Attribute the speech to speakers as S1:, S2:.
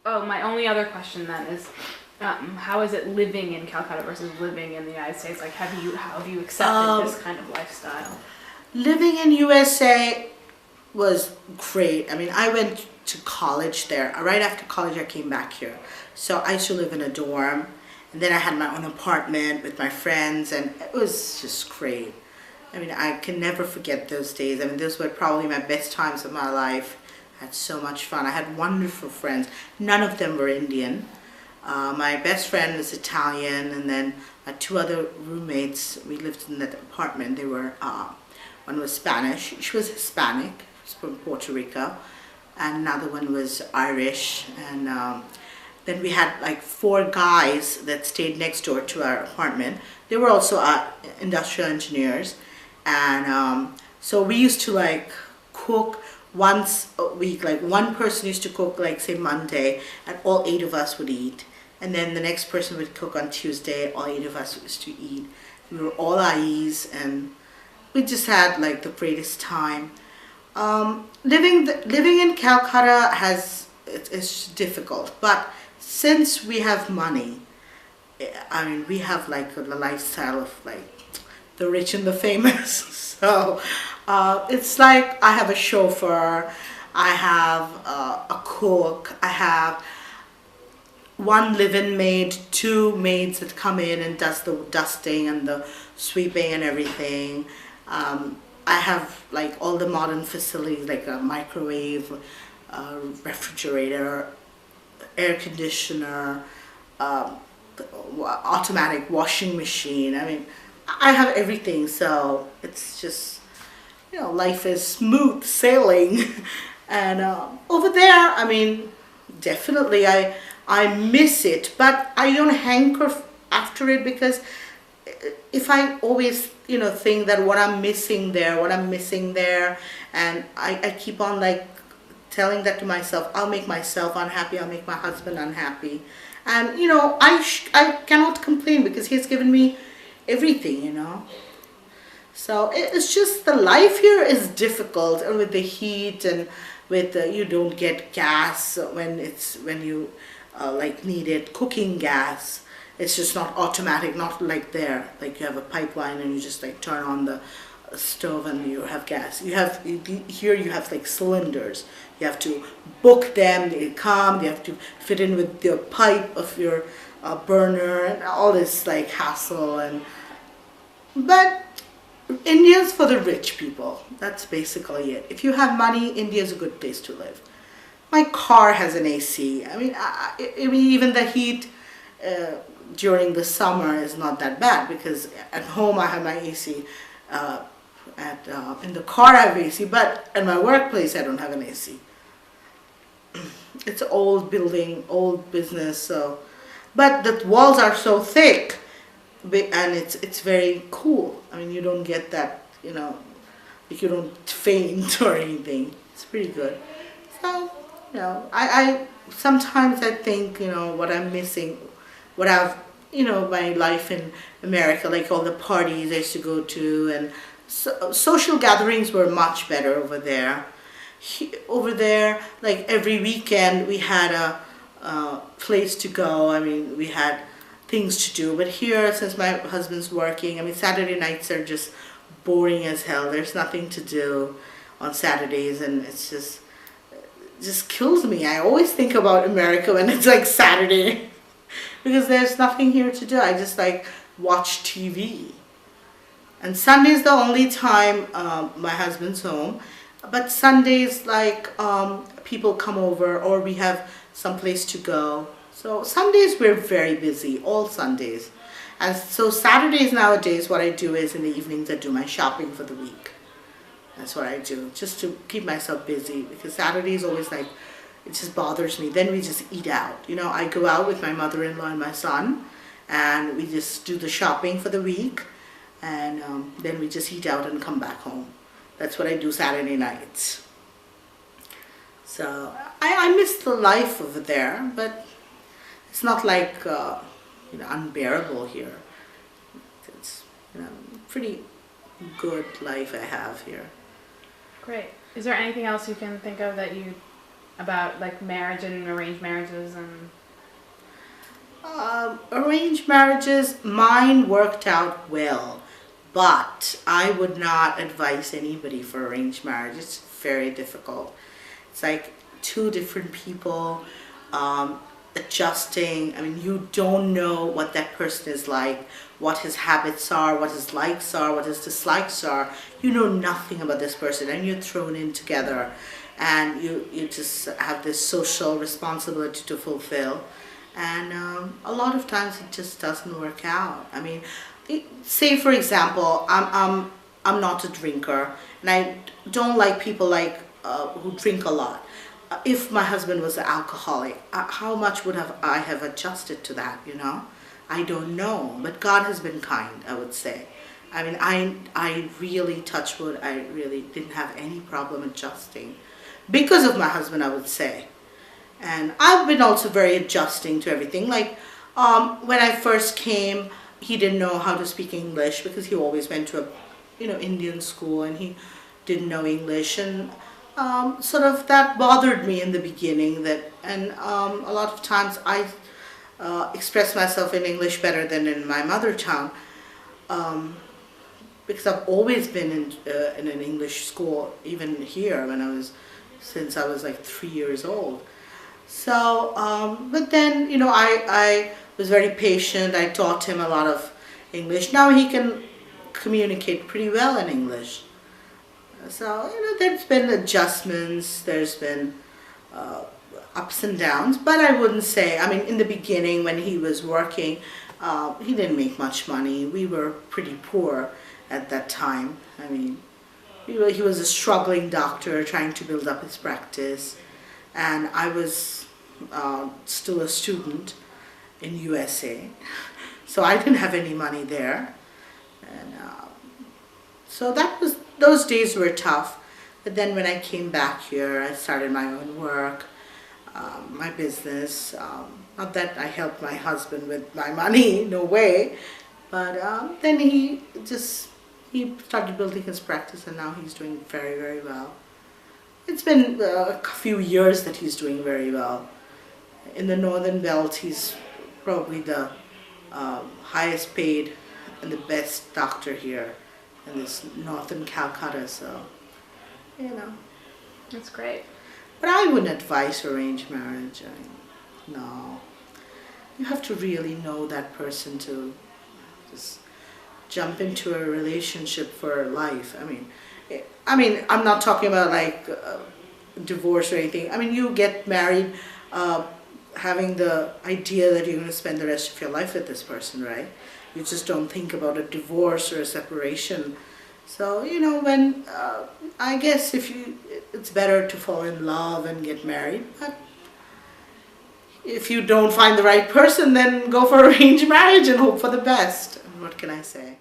S1: Oh, my only other question then is, how is it living in Calcutta versus living in the United States? Like, how have you accepted this kind of lifestyle?
S2: Living in USA was great. I mean, I went to college there. Right after college, I came back here. So I used to live in a dorm, and then I had my own apartment with my friends, and it was just great. I mean, I can never forget those days. I mean, those were probably my best times of my life. I had so much fun. I had wonderful friends. None of them were Indian. My best friend was Italian, and then my two other roommates, we lived in that apartment. They were, one was Spanish. She was Hispanic. She was from Puerto Rico. And another one was Irish. And then we had like four guys that stayed next door to our apartment. They were also industrial engineers. And so we used to like cook once a week. Like one person used to cook, like say Monday, and all 8 of us would eat. And then the next person would cook on Tuesday. All 8 of us used to eat. We were all Ais, and we just had like the greatest time. Living in Calcutta it's difficult, but since we have money, I mean, we have like a lifestyle of like the rich and the famous. So it's like I have a chauffeur, I have a cook, I have one live-in maid, 2 maids that come in and does the dusting and the sweeping and everything. I have like all the modern facilities, like a microwave, refrigerator, air conditioner, automatic washing machine. I mean, I have everything, so it's just, life is smooth sailing. And over there, I mean, definitely I miss it, but I don't hanker after it, because if I always, think that what I'm missing there, and I keep on like telling that to myself, I'll make myself unhappy, I'll make my husband unhappy. And, I cannot complain because he's given me everything. So it's just the life here is difficult, and with the heat and with you don't get gas when you like need it, cooking gas. It's just not automatic, not like there. Like you have a pipeline and you just like turn on the stove and you have gas. Here you have like cylinders. You have to book them, they come, they have to fit in with your pipe of your burner, and all this like hassle. But India's for the rich people. That's basically it. If you have money, India's a good place to live. My car has an AC. I mean, even the heat during the summer is not that bad, because at home I have my AC. In the car I have AC, but at my workplace I don't have an AC. It's an old building, old business, so. But the walls are so thick, and it's very cool. I mean, you don't get that, like you don't faint or anything. It's pretty good. So, I sometimes I think, what I'm missing, what I've, my life in America, like all the parties I used to go to, and social gatherings were much better over there. Over there, like every weekend we had a place to go. I mean, we had things to do. But here, since my husband's working, I mean, Saturday nights are just boring as hell. There's nothing to do on Saturdays, and it's just kills me. I always think about America when it's like Saturday because there's nothing here to do. I just like watch TV. And Sunday's the only time my husband's home. But Sundays, like, people come over or we have some place to go. So Sundays we're very busy, all Sundays. And so Saturdays nowadays, what I do is in the evenings I do my shopping for the week. That's what I do, just to keep myself busy, because Saturdays always like, it just bothers me. Then we just eat out. I go out with my mother-in-law and my son, and we just do the shopping for the week, and then we just eat out and come back home. That's what I do Saturday nights. So I miss the life over there, but it's not like unbearable here. It's pretty good life I have here.
S1: Great. Is there anything else you can think of that you about like marriage and arranged marriages and?
S2: Arranged marriages, mine worked out well, but I would not advise anybody for arranged marriage. It's very difficult. It's like two different people adjusting. I mean, you don't know what that person is like, what his habits are, what his likes are, what his dislikes are. You know nothing about this person, and you're thrown in together, and you just have this social responsibility to fulfill. And a lot of times it just doesn't work out. I mean, say for example, I'm not a drinker, and I don't like people like who drink a lot. If my husband was an alcoholic, how much would I have adjusted to that? You know, I don't know. But God has been kind, I would say. I mean, I really, touch wood, I really didn't have any problem adjusting because of my husband, I would say. And I've been also very adjusting to everything. Like when I first came, he didn't know how to speak English because he always went to a, Indian school, and he didn't know English. And sort of that bothered me in the beginning. And a lot of times I express myself in English better than in my mother tongue, because I've always been in an English school, even here since I was like 3 years old. So, but then, I was very patient. I taught him a lot of English. Now he can communicate pretty well in English. So, there's been adjustments, there's been ups and downs, but I wouldn't say, I mean, in the beginning when he was working, he didn't make much money. We were pretty poor at that time. I mean, he was a struggling doctor trying to build up his practice. And I was still a student in USA, so I didn't have any money there, and so those days were tough. But then when I came back here, I started my own work, my business. Not that I helped my husband with my money, no way, but then he started building his practice, and now he's doing very, very well. It's been a few years that he's doing very well. In the Northern Belt, he's probably the highest paid and the best doctor here in this northern Calcutta, so,
S1: That's great.
S2: But I wouldn't advise arranged marriage. No. You have to really know that person to just jump into a relationship for life. I mean, I'm not talking about like divorce or anything. I mean, you get married having the idea that you're going to spend the rest of your life with this person, right? You just don't think about a divorce or a separation. So, when I guess it's better to fall in love and get married. But if you don't find the right person, then go for arranged marriage and hope for the best. What can I say?